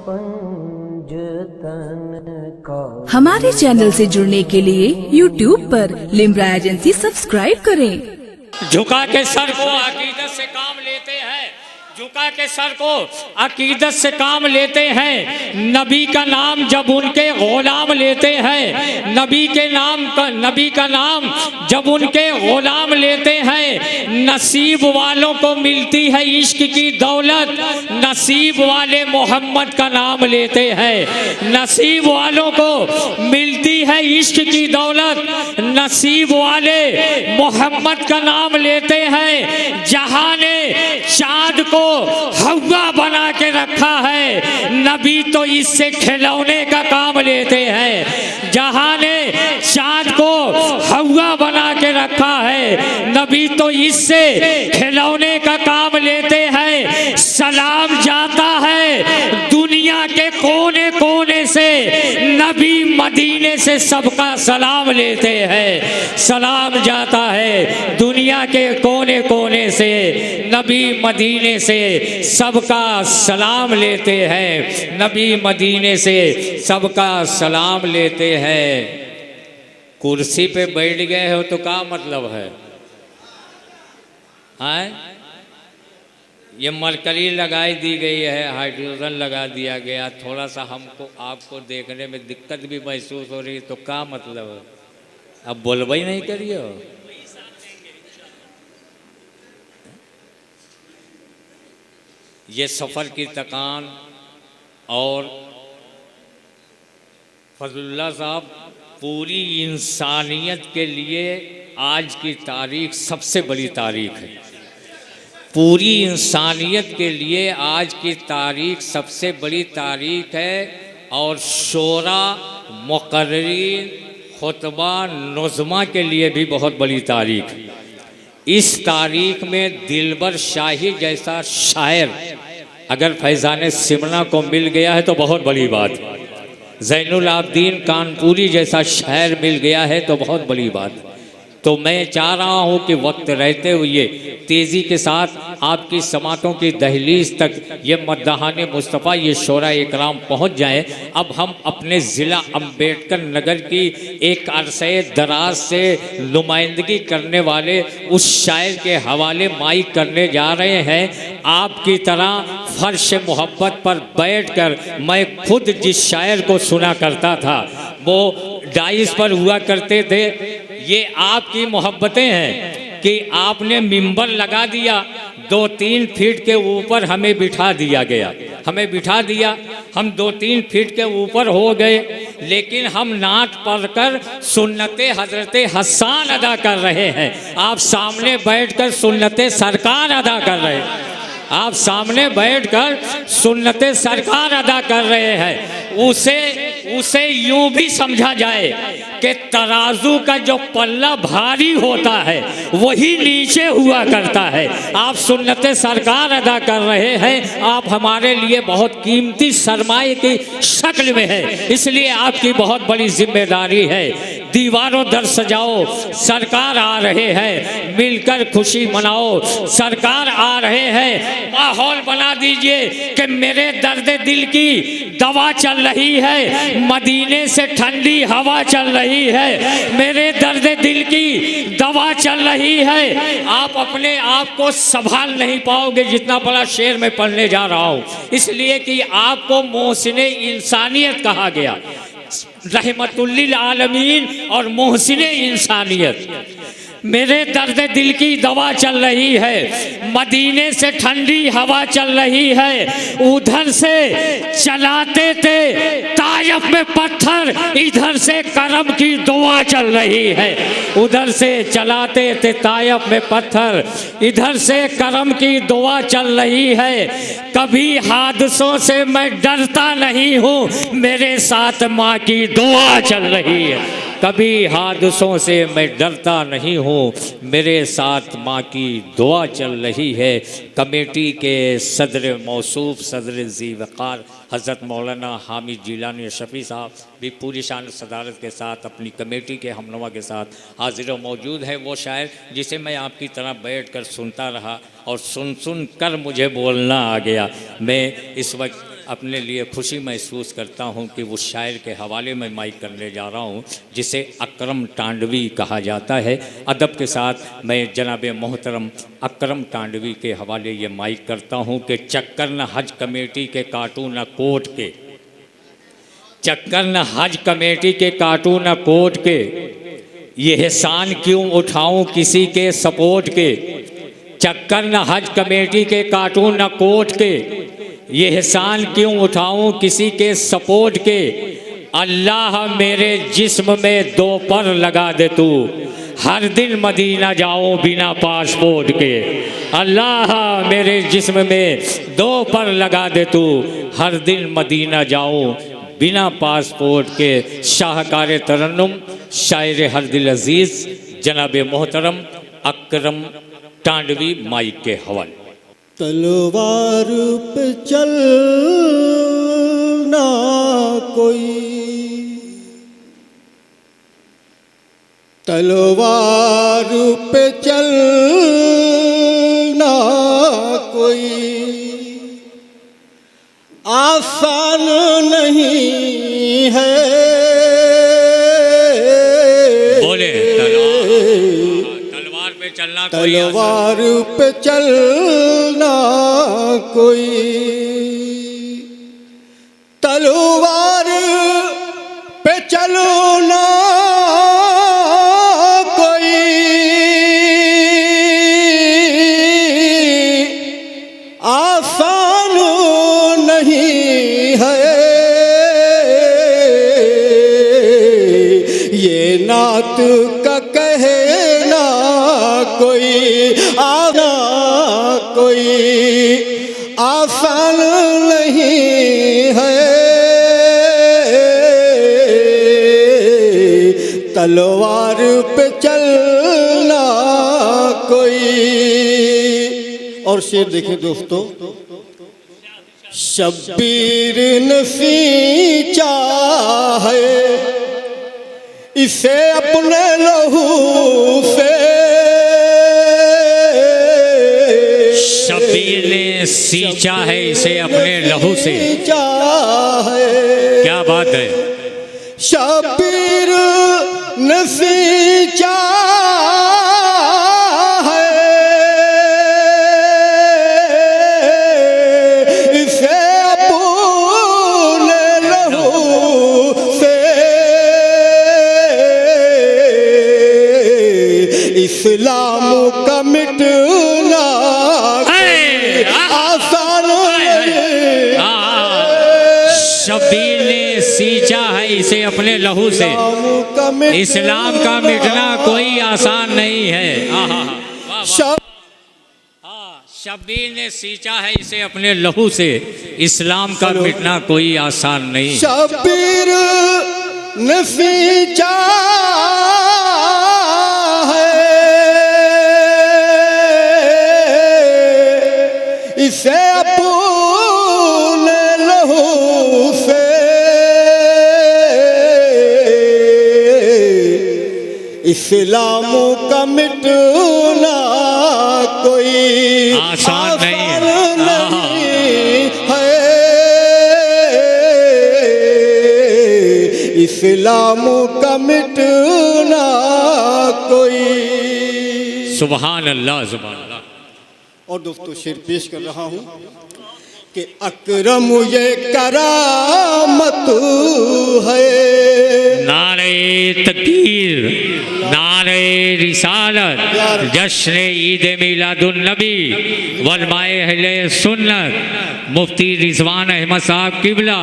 पंजतन का। हमारे चैनल से जुड़ने के लिए YouTube पर लिम्रा एजेंसी सब्सक्राइब करें। झुका के सर को अकीदत से काम लेते हैं, झुका के सर को अकीदत से काम लेते हैं। नबी का नाम जब उनके गुलाम लेते हैं, नबी का नाम जब उनके गुलाम लेते हैं, नसीब वालों को मिलती है इश्क की दौलत। नसीब वाले मोहम्मद का नाम लेते हैं, नसीब वालों को मिलती है इश्क की दौलत। नसीब वाले मोहम्मद का नाम लेते हैं। जहां ने चाँद को हवा बना के रखा है, नबी तो इससे खिलौने का काम लेते हैं। जहां ने चाँद को हवा बना के रखा है, नबी तो इससे खिलौने का काम लेते हैं। सलाम जाता है दुनिया के कोने कोने से, नबी मदीने से सबका सलाम लेते हैं। सलाम जाता है दुनिया के कोने कोने से, नबी मदीने से सबका सलाम लेते हैं। नबी मदीने से सबका सलाम लेते हैं। कुर्सी पे बैठ गए हो तो क्या मतलब है? आए? ये मरकरी लगाई दी गई है, हाइड्रोजन लगा दिया गया, थोड़ा सा हमको आपको देखने में दिक्कत भी महसूस हो रही, तो क्या मतलब है? अब बोलबा ही नहीं करिए। ये सफ़र की तकान और फजलुल्लाह साहब पूरी इंसानियत के लिए आज की तारीख सबसे बड़ी तारीख है। पूरी इंसानियत के लिए आज की तारीख सबसे बड़ी तारीख है। और शोरा, मुकर्रीन, खुतबा, नज़्मा के लिए भी बहुत बड़ी तारीख है। इस तारीख में दिलबर शाही जैसा शायर अगर फैज़ान सिमना को मिल गया है तो बहुत बड़ी बात है। ज़ैनुल आबदीन कानपुरी जैसा शायर मिल गया है तो बहुत बड़ी बात है। तो मैं चाह रहा हूँ कि वक्त रहते हुए तेज़ी के साथ आपकी समातों की दहलीज तक ये मद्दाहाने मुस्तफ़ा, ये शोरा इकराम पहुँच जाएँ। अब हम अपने ज़िला अम्बेडकर नगर की एक अरसे दराज से नुमाइंदगी करने वाले उस शायर के हवाले माइक करने जा रहे हैं। आपकी तरह फर्श मोहब्बत पर बैठकर मैं खुद जिस शायर को सुना करता था वो डाइस पर हुआ करते थे। ये आपकी मोहब्बतें हैं कि आपने मिंबर लगा दिया, 2-3 फीट के ऊपर हमें बिठा दिया गया, हमें बिठा दिया, हम 2-3 फीट के ऊपर हो गए, लेकिन हम नात पढ़कर सुन्नते हज़रते हसन अदा कर रहे हैं। आप सामने बैठकर सुन्नते सरकार अदा कर रहे हैं, आप सामने बैठकर सुन्नते सरकार अदा कर रहे हैं। उसे यूं भी समझा जाए कि तराजू का जो पल्ला भारी होता है वही नीचे हुआ करता है। आप सुन्नते सरकार अदा कर रहे हैं, आप हमारे लिए बहुत कीमती सरमाए की शक्ल में है, इसलिए आपकी बहुत बड़ी जिम्मेदारी है। दीवारों दर सजाओ, सरकार आ रहे हैं, मिलकर खुशी मनाओ, सरकार आ रहे हैं। माहौल बना दीजिए कि मेरे दर्द दिल की दवा चल रही है, मदीने से ठंडी हवा चल रही है, मेरे दर्द दिल की दवा चल रही है। आप अपने आप को संभाल नहीं पाओगे जितना बड़ा शेर मैं पढ़ने जा रहा हूँ, इसलिए कि आपको मोहसिने इंसानियत कहा गया, रहमतुल्लिल आलमीन और मोहसिने इंसानियत। मेरे दर्द दिल की दवा चल रही है, मदीने से ठंडी हवा चल रही है, उधर से चलाते थे तायफ में पत्थर, इधर से करम की दुआ चल रही है। उधर से चलाते थे तायफ में पत्थर, इधर से करम की दुआ चल रही है। कभी हादसों से मैं डरता नहीं हूँ, मेरे साथ माँ की दुआ चल रही है। कभी हादसों से मैं डरता नहीं हूँ, मेरे साथ माँ की दुआ चल रही है। कमेटी के सदर मौसूफ, सदर ज़ी वक़ार हज़रत मौलाना हामिद जिलानी शफ़ी साहब भी पूरी शान सदारत के साथ अपनी कमेटी के हमनुमा के साथ हाजिर व मौजूद है। वो शायर जिसे मैं आपकी तरह बैठ कर सुनता रहा और सुन कर मुझे बोलना आ गया। मैं इस वक्त अपने लिए खुशी महसूस करता हूं कि उस शायर के हवाले में माइक करने जा रहा हूं जिसे अकरम टांडवी कहा जाता है। अदब के साथ मैं जनाब मोहतरम अकरम टांडवी के हवाले ये माइक करता हूं कि चक्कर न हज कमेटी के काटू न कोट के, चक्कर न हज कमेटी के काटू न कोट के, ये एहसान क्यों उठाऊं किसी के सपोर्ट के, चक्कर न हज कमेटी के काटू न कोट के, ये एहसान क्यों उठाऊं किसी के सपोर्ट के, अल्लाह मेरे जिस्म में 2 पर लगा दे तू, हर दिन मदीना जाऊं बिना पासपोर्ट के, अल्लाह मेरे जिस्म में 2 पर लगा दे तू, हर दिन मदीना जाऊं बिना पासपोर्ट के। शाहकार तरन्नुम शायर हर दिल अजीज़ जनाब मोहतरम अकरम टांडवी माइक के हवाले। तलवार पे चलना कोई, तलवार पे चलना कोई आसान नहीं है। बोले तलवार पे चलना कोई, तलवार पे चलना कोई, तलवार पे चलना कोई आसान नहीं है। ये नात का कहना कोई आना कोई आसान नहीं है। तलवार पे चलना कोई। और शेर देखें दोस्तों, शब्बीर ने सींचा है इसे अपने लहू से, शब्बीर ने सींचा है इसे अपने लहू से। क्या बात है। शब्बीर ने सींचा है इसे अपने लहू से, इस्लाम का मिटना आसान नहीं। शब्बीर ने सींचा है इसे अपने लहू से, इस्लाम का मिटना कोई आसान नहीं है। शब्बीर ने सींचा है इसे अपने लहू से, इस्लाम का मिटना कोई आसान नहीं। शब्बीर ने सींचा इसे अपने लहू से, इस्लाम का मिटना कोई आसान नहीं है। इस्लाम का मिटना कोई। सुभान अल्लाह सुभान अल्लाह। और दोस्तों शेर पेश कर रहा हूँ कि अकरम ये करामत है। नारे तकबीर, नारे रिसालत, जश्न ईद मिलादुन नबी वलमाए अहले सुन्नत मुफ्ती रिजवान अहमद साहब किबला।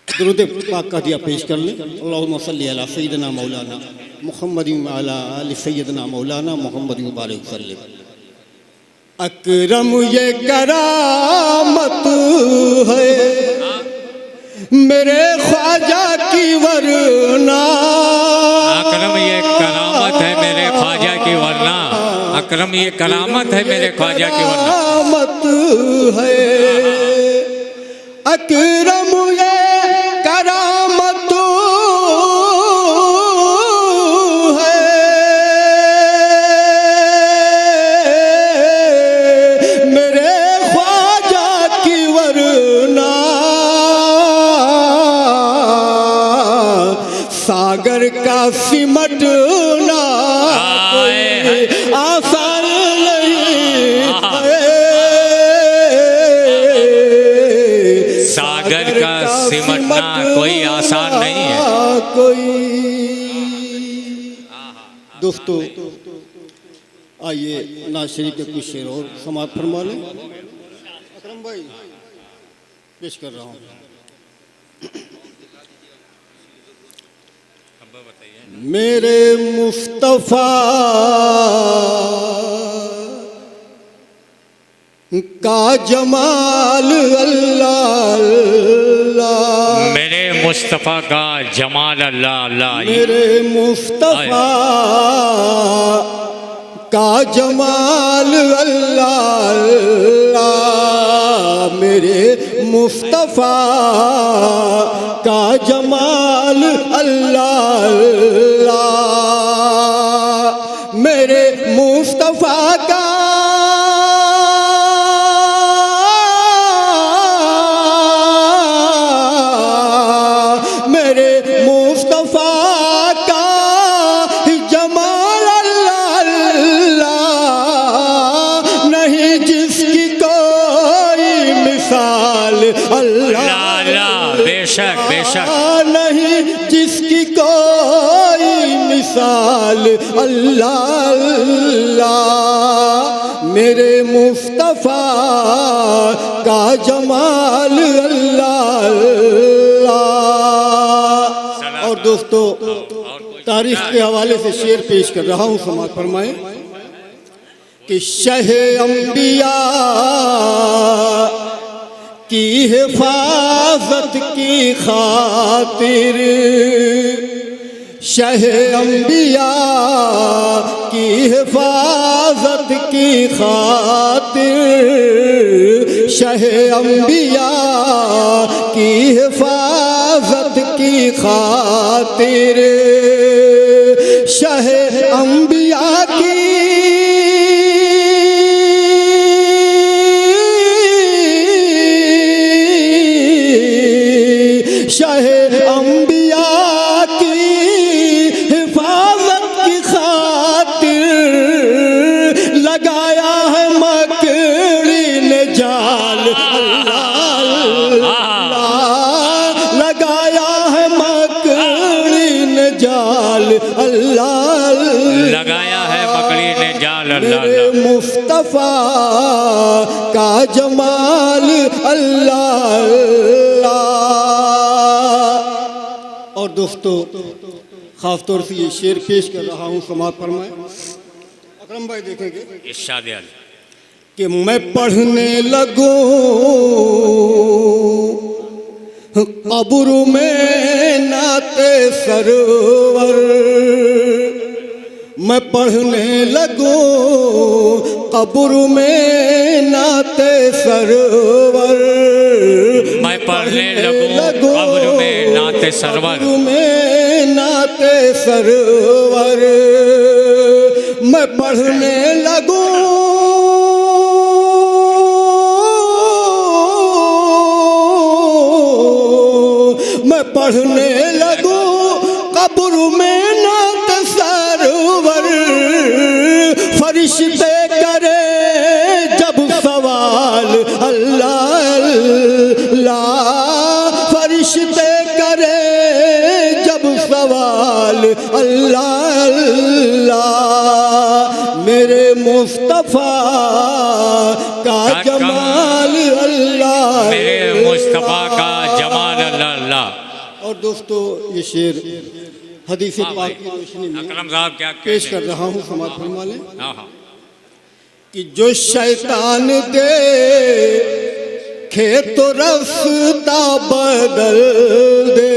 दुरूद पाक का दिया पेश कर लें। अल्लाहुम्मा सल्ली अला सय्यिदना मौलाना मुहम्मद व अला आलि सय्यिदना मौलाना मुहम्मद मुबारक वसल्लम। अकरम ये करामत है मेरे ख्वाजा की वरना, अकरम ये करामत है मेरे ख्वाजा की वरना, अकरम ये करामत है मेरे ख्वाजा की वरना। करामत है अकरम ये करामत है। सिमटना कोई आसान नहीं, सागर का सिमटना कोई आसान नहीं है कोई। दोस्तों आइए नाज़ शरीफ के कुछ शेर और समाप्त फरमा लें। अकरम भाई पेश कर रहा हूँ। मेरे मुस्तफ़ा का जमाल अल्लाह अल्लाह, मेरे मुस्तफ़ा का जमाल अल्लाह अल्लाह, मेरे मुस्तफ़ा का जमाल अल्लाह अल्लाह, मेरे मुस्तफ़ा का जमाल अल्लाह अल्लाह, मेरे मुस्तफ़ा का बेशक बेशक नहीं जिसकी कोई मिसाल अल्लाह अल्लाह, मेरे मुस्तफ़ा का जमाल अल्लाह अल्लाह। और दोस्तों तारीख के हवाले से शेर पेश कर रहा हूँ, समाअत फरमाएं कि शहे अंबिया की हिफाजत की खातिर, शहे अंबिया की हिफाजत की खातिर, शहे अंबिया की हिफाजत की खातिर, शहे अंबिया की शहे अंबिया की हिफाजत की खातिर लगाया है मकड़ी ने जाल अल्लाह, लगाया है मकड़ी ने जाल अल्लाह, लगाया है मकड़ी ने जाल अल्लाह, मेरे मुस्तफ़ा का जमाल अल्लाह अल्लाह। और दोस्तों खास तौर से ये शेर पेश कर रहा हूँ, समाअत फरमाएं। अकरम भाई देखेंगे इरशाद कि मैं पढ़ने लगूं कब्र में नाते सरवर, मैं पढ़ने लगूं कब्र में नाते सरवर, मैं पढ़ने लगूं कब्र में नाते सरवर, में नाते सरवर, मैं पढ़ने लगूं मैं पढ़ने लगूं कब्र में नाते सरवर, फरिश्ते करे जब सवाल अल्लाह अल्लाह, फरिश्ते करे जब सवाल अल्लाह अल्लाह, मेरे मुस्तफ़ा का जमाल अल्लाह, मेरे मुस्तफ़ा का जमाल अल्लाह अल्लाह। और दोस्तों ये शेर हदीस पाक की रोशनी में अकरम साहब क्या पेश कर रहा हूँ, समाअत फरमा लें हाँ हाँ कि जो शैतान दे खे तो रास्ता बदल दे,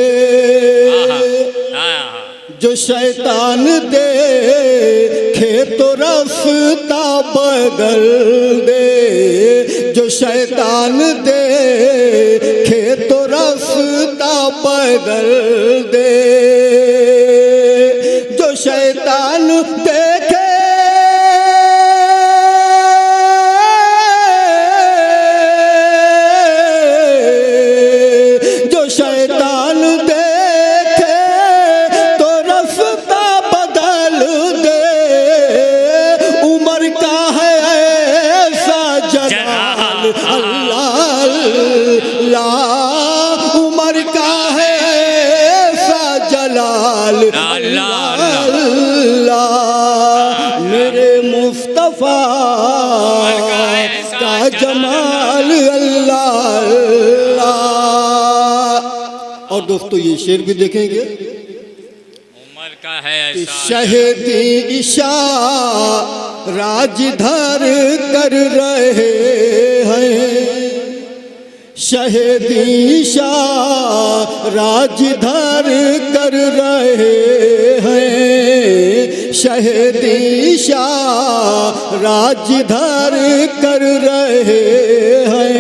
जो शैतान दे खे तो रास्ता बदल दे, जो शैतान दे खे तो रास्ता बदल दे, जो शैतान देखे शैतान देखे तो रास्ता मुस्तफ़ा का जमाल अल्लाह अल्लाह। और दोस्तों ये शेर भी देखेंगे, उमर का है ऐसा शहीदी ईशा राजधर कर रहे हैं, शहीदी ईशा राजधर कर रहे हैं, शहीदी ईशा राजधर कर रहे हैं,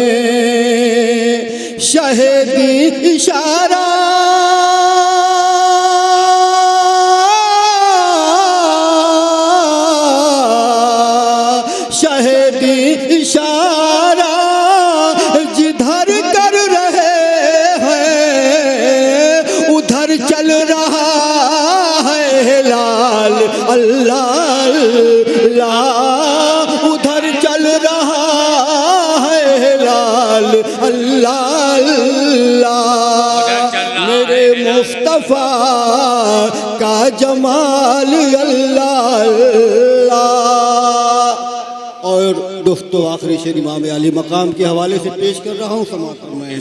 शहीदी इशारा शहीदी इशारा जिधर कर रहे हैं उधर चल रहा है लाल अल्लाह अल्लाह, उधर चल रहा है लाल अल्लाह अल्लाह। मेरे मुस्तफ़ा का जमाल अल्लाह अल्लाह। और दोस्तों आखिरी शेर इमाम अली मकाम के हवाले से पेश कर रहा हूँ, समाअत फरमाएं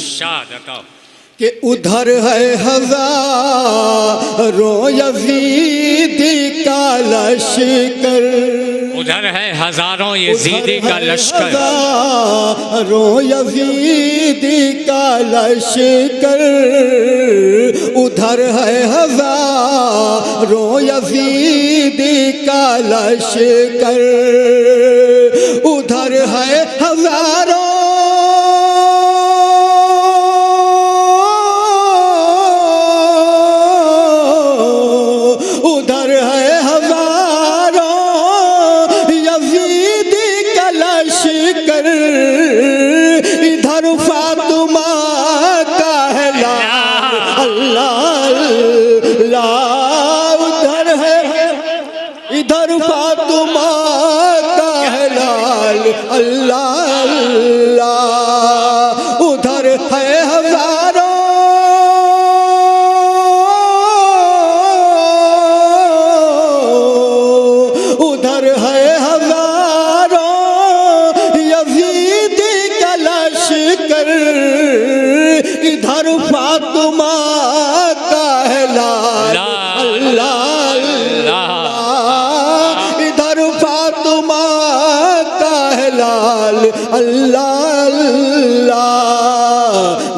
कि उधर है हज़ारों यज़ीदी का लश्कर, उधर है हजारों यजीदी का लश्कर, हज़ारों यज़ीदी का लश्कर, उधर है हज़ारों यज़ीदी का लश्कर, उधर है हज़ारों उधर है हज़ारों यज़ीदी का लश्कर, इधर फातिमा का है लाल अल्लाह अल्लाह, उधर है इधर फातिमा का है लाल अल्लाह अल्लाह, उधर है हज़ारों उधर है हज़ारों यज़ीदी का लश्कर, इधर फातिमा का है लाल अल्लाह अल्लाह, इधर फातिमा का है लाल अल्लाह अल्लाह।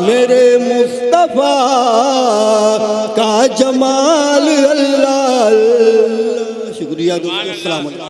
मेरे मुस्तफ़ा का जमाल अल्लाह अल्लाह। शुक्रिया दोस्तों, अस्सलाम वालेकुम।